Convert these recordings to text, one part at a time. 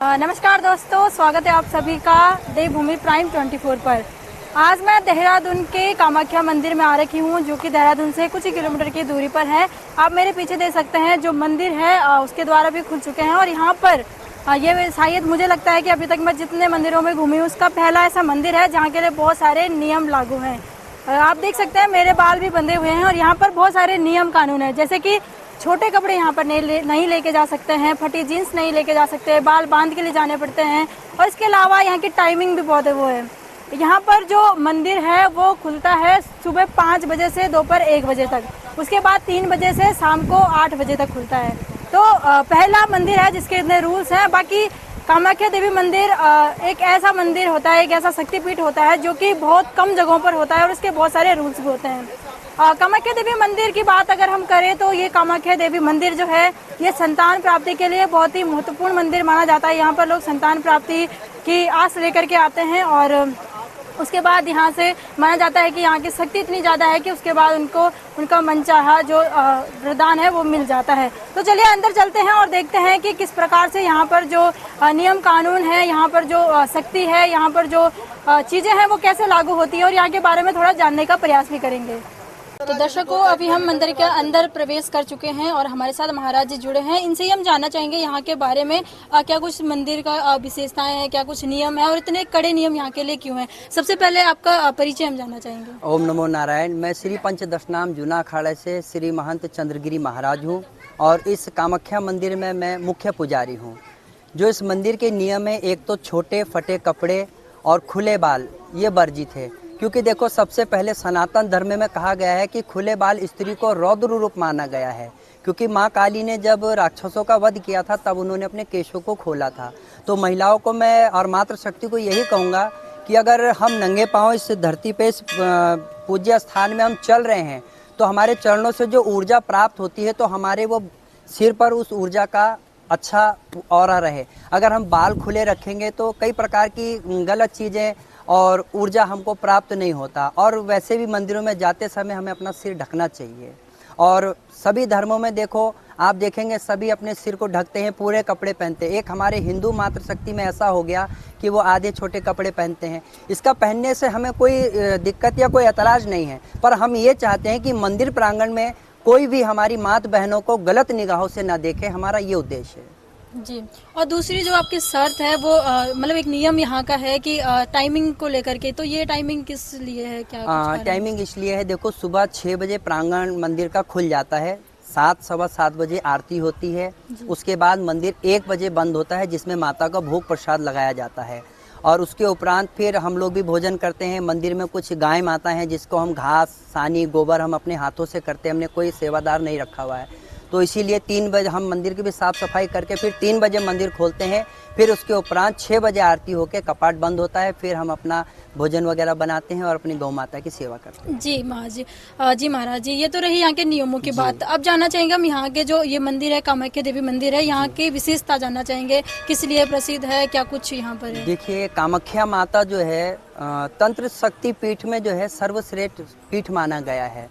नमस्कार दोस्तों, स्वागत है आप सभी का देवभूमि प्राइम 24 पर। आज मैं देहरादून के कामाख्या मंदिर में आ रखी हूँ, जो कि देहरादून से कुछ ही किलोमीटर की दूरी पर है। आप मेरे पीछे देख सकते हैं, जो मंदिर है उसके द्वार भी खुल चुके हैं और यहाँ पर ये शायद मुझे लगता है कि अभी तक मैं जितने मंदिरों में घूमी हूँ उसका पहला ऐसा मंदिर है जहाँ के लिए बहुत सारे नियम लागू हैं। आप देख सकते हैं मेरे बाल भी बंधे हुए हैं और यहाँ पर बहुत सारे नियम कानून है, जैसे कि छोटे कपड़े यहाँ पर नहीं लेके जा सकते हैं, फटी जीन्स नहीं लेके जा सकते, बाल बांध के लिए जाने पड़ते हैं। और इसके अलावा यहाँ की टाइमिंग भी बहुत है। यहाँ पर जो मंदिर है वो खुलता है सुबह 5 बजे से दोपहर 1 बजे तक, उसके बाद 3 बजे से शाम को 8 बजे तक खुलता है। तो पहला मंदिर है जिसके इतने रूल्स हैं। बाकी कामाख्या देवी मंदिर एक ऐसा मंदिर होता है, एक ऐसा शक्तिपीठ होता है जो कि बहुत कम जगहों पर होता है और उसके बहुत सारे रूल्स भी होते हैं। कामाख्या देवी मंदिर की बात अगर हम करें तो ये कामाख्या देवी मंदिर जो है ये संतान प्राप्ति के लिए बहुत ही महत्वपूर्ण मंदिर माना जाता है। यहाँ पर लोग संतान प्राप्ति की आस लेकर के आते हैं और उसके बाद यहाँ से माना जाता है कि यहाँ की शक्ति इतनी ज़्यादा है कि उसके बाद उनको उनका मनचाहा जो वरदान है वो मिल जाता है। तो चलिए अंदर चलते हैं और देखते हैं कि किस प्रकार से यहाँ पर जो नियम कानून है, यहाँ पर जो शक्ति है, यहाँ पर जो चीज़ें हैं वो कैसे लागू होती है और यहाँ के बारे में थोड़ा जानने का प्रयास भी करेंगे। तो दर्शकों, अभी हम मंदिर के अंदर प्रवेश कर चुके हैं और हमारे साथ महाराज जी जुड़े हैं। इनसे ही हम जानना चाहेंगे यहाँ के बारे में, क्या कुछ मंदिर का विशेषताएं हैं, क्या कुछ नियम है और इतने कड़े नियम यहाँ के लिए क्यों हैं। सबसे पहले आपका परिचय हम जानना चाहेंगे। ओम नमो नारायण। मैं श्री पंचदशनाम जूना अखाड़ा से श्री महंत चंद्रगिरी महाराज हूँ और इस कामाख्या मंदिर में मैं मुख्य पुजारी हूँ। जो इस मंदिर के नियम है, एक तो छोटे फटे कपड़े और खुले बाल ये वर्जित है, क्योंकि देखो सबसे पहले सनातन धर्म में कहा गया है कि खुले बाल स्त्री को रौद्र रूप माना गया है, क्योंकि माँ काली ने जब राक्षसों का वध किया था तब उन्होंने अपने केशों को खोला था। तो महिलाओं को मैं और मातृशक्ति को यही कहूँगा कि अगर हम नंगे पाँव इस धरती पे इस पूज्य स्थान में हम चल रहे हैं तो हमारे चरणों से जो ऊर्जा प्राप्त होती है तो हमारे वो सिर पर उस ऊर्जा का अच्छा ऑरा रहे। अगर हम बाल खुले रखेंगे तो कई प्रकार की गलत चीज़ें और ऊर्जा हमको प्राप्त नहीं होता। और वैसे भी मंदिरों में जाते समय हमें अपना सिर ढकना चाहिए। और सभी धर्मों में देखो, आप देखेंगे सभी अपने सिर को ढकते हैं, पूरे कपड़े पहनते हैं। एक हमारे हिंदू मातृशक्ति में ऐसा हो गया कि वो आधे छोटे कपड़े पहनते हैं। इसका पहनने से हमें कोई दिक्कत या कोई एतराज़ नहीं है, पर हम ये चाहते हैं कि मंदिर प्रांगण में कोई भी हमारी माता बहनों को गलत निगाहों से न देखे, हमारा ये उद्देश्य है जी। और दूसरी जो आपकी शर्त है वो मतलब एक नियम यहाँ का है कि टाइमिंग को लेकर के, तो ये टाइमिंग किस लिए है, क्या टाइमिंग इसलिए है, देखो सुबह 6 बजे प्रांगण मंदिर का खुल जाता है, 7 सवा 7 बजे आरती होती है, उसके बाद मंदिर 1 बजे बंद होता है जिसमें माता का भोग प्रसाद लगाया जाता है। और उसके उपरांत फिर हम लोग भी भोजन करते हैं। मंदिर में कुछ गाय माता हैं जिसको हम घास सानी गोबर हम अपने हाथों से करते हैं, हमने कोई सेवादार नहीं रखा हुआ है। तो इसीलिए 3 बजे हम मंदिर की भी साफ़ सफाई करके फिर 3 बजे मंदिर खोलते हैं। फिर उसके उपरांत 6 बजे आरती होकर कपाट बंद होता है, फिर हम अपना भोजन वगैरह बनाते हैं और अपनी गौ माता की सेवा करते हैं। जी महाराज जी। जी महाराज जी, ये तो रही यहाँ के नियमों की बात। अब जानना चाहेंगे हम यहाँ के जो ये मंदिर है, कामाख्या देवी मंदिर है, यहाँ की विशेषता जानना चाहेंगे, किस लिए प्रसिद्ध है, क्या कुछ यहाँ पर है। देखिए, कामाख्या माता जो है तंत्र शक्ति पीठ में जो है सर्वश्रेष्ठ पीठ माना गया है,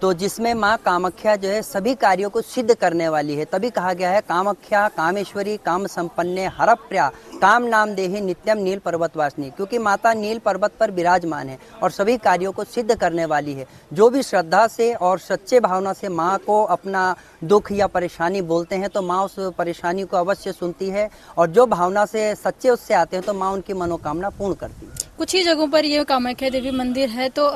तो जिसमें माँ कामाख्या जो है सभी कार्यों को सिद्ध करने वाली है। तभी कहा गया है कामाख्या कामेश्वरी काम संपन्ने हरप्रिया काम नाम देहि नित्यम नील पर्वत वासिनी, क्योंकि माता नील पर्वत पर विराजमान है और सभी कार्यों को सिद्ध करने वाली है। जो भी श्रद्धा से और सच्चे भावना से माँ को अपना दुख या परेशानी बोलते हैं तो माँ उस परेशानी को अवश्य सुनती है, और जो भावना से सच्चे उससे आते हैं तो माँ उनकी मनोकामना पूर्ण करती है। कुछ ही जगहों पर ये कामाख्या देवी मंदिर है, तो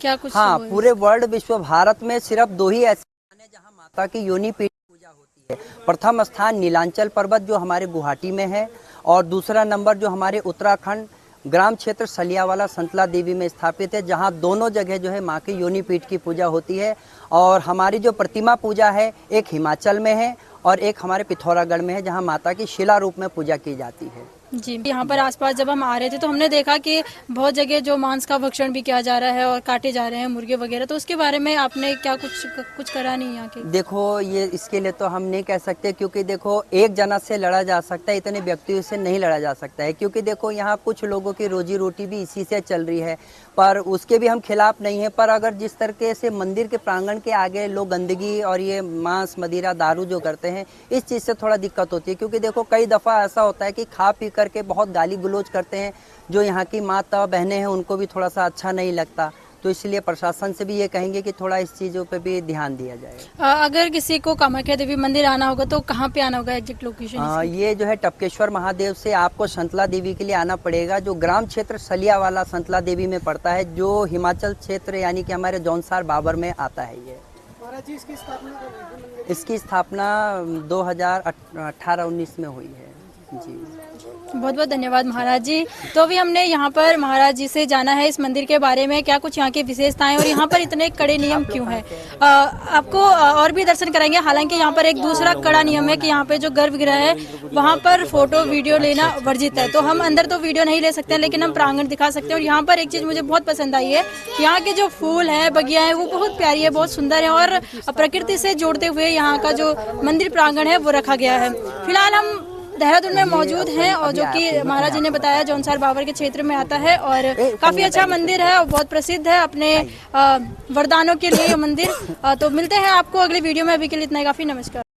क्या कुछ? हाँ, पूरे वर्ल्ड विश्व भारत में सिर्फ 2 ही ऐसे स्थान है जहाँ माता की योनि पीठ पूजा होती है। प्रथम स्थान नीलांचल पर्वत जो हमारे गुवाहाटी में है, और दूसरा नंबर जो हमारे उत्तराखंड ग्राम क्षेत्र सलियावाला संतला देवी में स्थापित है, जहाँ दोनों जगह जो है माँ की योनि पीठ की पूजा होती है। और हमारी जो प्रतिमा पूजा है एक हिमाचल में है और एक हमारे पिथौरागढ़ में है, जहाँ माता की शिला रूप में पूजा की जाती है। जी, यहाँ पर आसपास जब हम आ रहे थे तो हमने देखा कि बहुत जगह जो मांस का भक्षण भी किया जा रहा है और काटे जा रहे हैं मुर्गे वगैरह, तो उसके बारे में आपने क्या कुछ करा नहीं यहाँ के? देखो ये इसके लिए तो हम नहीं कह सकते, क्योंकि देखो एक जना से लड़ा जा सकता है, इतने व्यक्तियों से नहीं लड़ा जा सकता है, क्योंकि देखो यहाँ कुछ लोगों की रोजी रोटी भी इसी से चल रही है, पर उसके भी हम खिलाफ नहीं है। पर अगर जिस तरीके से मंदिर के प्रांगण के आगे लोग गंदगी और ये मांस मदिरा दारू जो करते हैं, इस चीज़ से थोड़ा दिक्कत होती है, क्योंकि देखो कई दफ़ा ऐसा होता है कि खा पी करके बहुत गाली गलौज करते हैं, जो यहाँ की माता बहनें हैं उनको भी थोड़ा सा अच्छा नहीं लगता। तो इसलिए प्रशासन से भी ये कहेंगे कि थोड़ा इस चीज़ों पे भी ध्यान दिया जाए। अगर किसी को कामाख्या देवी मंदिर आना होगा तो कहाँ पे आना होगा, एग्जैक्ट लोकेशन? ये जो है टपकेश्वर महादेव से आपको संतला देवी के लिए आना पड़ेगा, जो ग्राम क्षेत्र सलियावाला संतला देवी में पड़ता है, जो हिमाचल क्षेत्र यानी कि हमारे जौनसार बाबर में आता है। ये इसकी स्थापना 2018-19 में हुई है जी। बहुत बहुत धन्यवाद महाराज जी। तो अभी हमने यहाँ पर महाराज जी से जाना है इस मंदिर के बारे में, क्या कुछ यहाँ की विशेषताएं और यहाँ पर इतने कड़े नियम क्यों हैं। आपको और भी दर्शन कराएंगे। हालांकि यहाँ पर एक दूसरा कड़ा नियम है कि यहाँ पे जो गर्भगृह है वहाँ पर फोटो वीडियो लेना वर्जित है, तो हम अंदर तो वीडियो नहीं ले सकते लेकिन हम प्रांगण दिखा सकते हैं। और यहाँ पर एक चीज मुझे बहुत पसंद आई है, यहाँ के जो फूल है बगिया है वो बहुत प्यारी है, बहुत सुंदर है और प्रकृति से जोड़ते हुए यहाँ का जो मंदिर प्रांगण है वो रखा गया है। फिलहाल हम देहरादून में मौजूद हैं और जो कि महाराज जी ने बताया जौनसार बाबर के क्षेत्र में आता है और काफी अच्छा मंदिर है और बहुत प्रसिद्ध है अपने वरदानों के लिए ये मंदिर। तो मिलते हैं आपको अगली वीडियो में, अभी के लिए इतना ही काफी। नमस्कार।